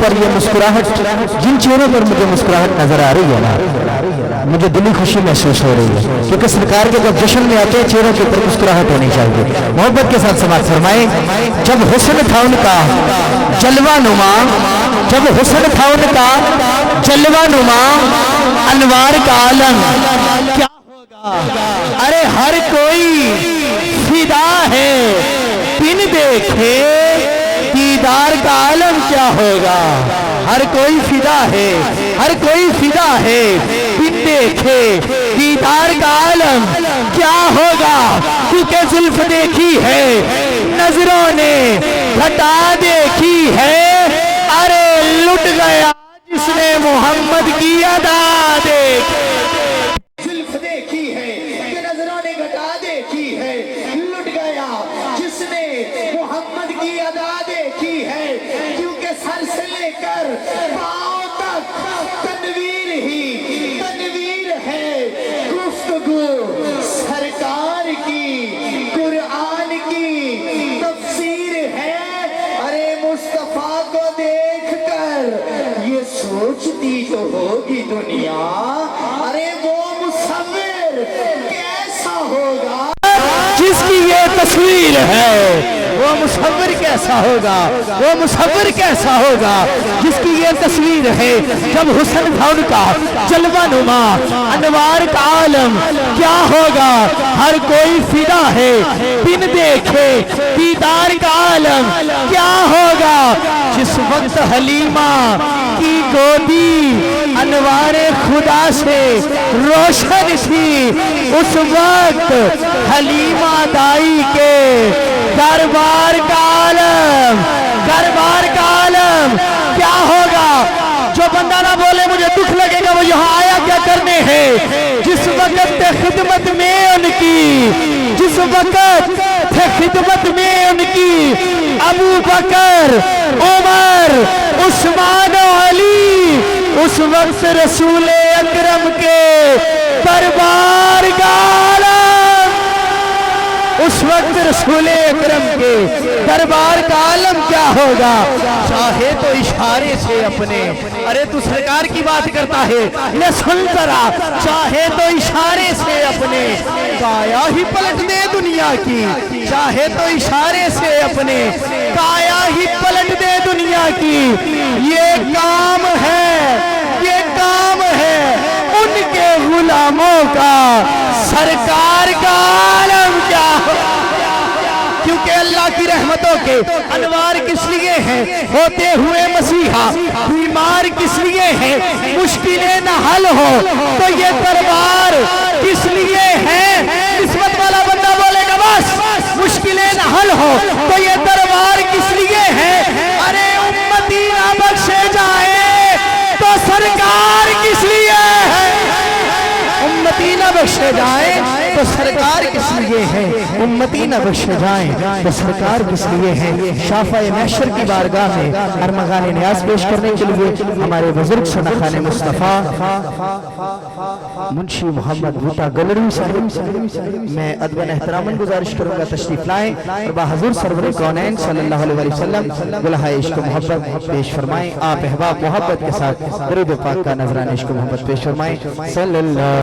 پر یہ مسکراہٹ، جن چہروں پر مجھے مسکراہٹ نظر آ رہی ہے نا، مجھے دلی خوشی محسوس ہو رہی ہے، کیونکہ سرکار کے جب جشن میں آتے ہیں چہروں کے اوپر مسکراہٹ ہونی چاہیے۔ محبت کے ساتھ سماعت فرمائیں۔ جب حسن تھا ان کا جلوہ نما، جب حسن تھا ان کا جلوہ نما، انوار کا عالم کیا ہوگا؟ ارے ہر کوئی فدا ہے بن دیکھے دیدار کا عالم کیا ہوگا؟ ہر کوئی فدا ہے، ہر کوئی فدا ہے بن دیکھے دیدار کا عالم کیا ہوگا؟ کیونکہ زلف دیکھی ہے نظروں نے گھٹا دیکھی ہے، ارے لٹ گیا جس نے محمد کی ادا دیکھی۔ زلف دیکھی ہے کہ نظروں نے گھٹا دیکھی ہے، لٹ گیا جس نے محمد کی ادا دیکھی ہے، کیونکہ سر سے لے کر پاؤں تک تنویر ہی تنویر ہے، گفتگو سرکار کی قرآن کی تفسیر ہے۔ ارے مصطفیٰ کو دیکھ کر یہ سوچتی تو ہوگی دنیا، ارے وہ مصور کیسا ہوگا جس کی یہ تصویر ہے، وہ مصور کیسا ہوگا، وہ مصور کیسا ہوگا جس کی یہ تصویر ہے۔ جب حسن تھا ان کا جلوہ نما، انوار کا عالم کیا ہوگا؟ ہر کوئی فدا ہے بن دیکھے دیدار کا عالم کیا ہوگا؟ جس وقت حلیمہ کی گودی انوار خدا سے روشن تھی، اس وقت حلیمہ دائی کے دربار کا عالم، دربار کا عالم کیا ہوگا؟ جو بندہ نہ بولے مجھے دکھ لگے گا وہ یہاں آیا کیا کرنے ہے؟ جس وقت خدمت میں ان کی، جس وقت خدمت میں ان کی ابو بکر، عمر، عثمان و علی، اس وقت رسول اکرم کے دربار کا عالم، اس وقت رسول اکرم کے دربار کا عالم کیا ہوگا؟ چاہے تو اشارے سے اپنے، ارے تو سرکار کی بات کرتا ہے، لے سن ذرا، چاہے تو اشارے سے اپنے کایا ہی پلٹ دے دنیا کی، چاہے تو اشارے سے اپنے کایا ہی پلٹ دے دنیا کی، یہ کام ہے، یہ کام ہے ان کے غلاموں کا، سرکار کا عالم کیا ہو؟ کیونکہ اللہ کی رحمتوں کے انوار کس لیے ہیں؟ ہوتے ہوئے مسیحا بیمار کس لیے ہیں؟ مشکلیں نہ حل ہو تو یہ دربار کس لیے ہے؟ نسبت والا بندہ بولے گا بس، مشکلیں نہ حل ہو تو یہ دربار کس لیے ہے؟ ارے امتی نہ بخشے جائے تو سرکار کس لیے ہے؟ امتی نہ بخشے جائیں تو سرکار کس لیے ہے؟ امتی نہ بخشے جائیں تو سرکار کس لیے ہے؟ شافع محشر کی بارگاہ میں ارمغان نیاز پیش کرنے کے لیے ہمارے بزرگ شنخان مصطفیٰ منشی محمد بھوٹا گلری صاحب میں ادباً احتراماً گزارش کروں گا تشریف لائیں اور بحضور سرور کونین صلی اللہ علیہ وسلم گلہائے عشق و محبت پیش فرمائیں۔ آپ احباب محبت کے ساتھ درود پاک کا نذرانہ عشق و محبت پیش فرمائیں۔ صلی اللہ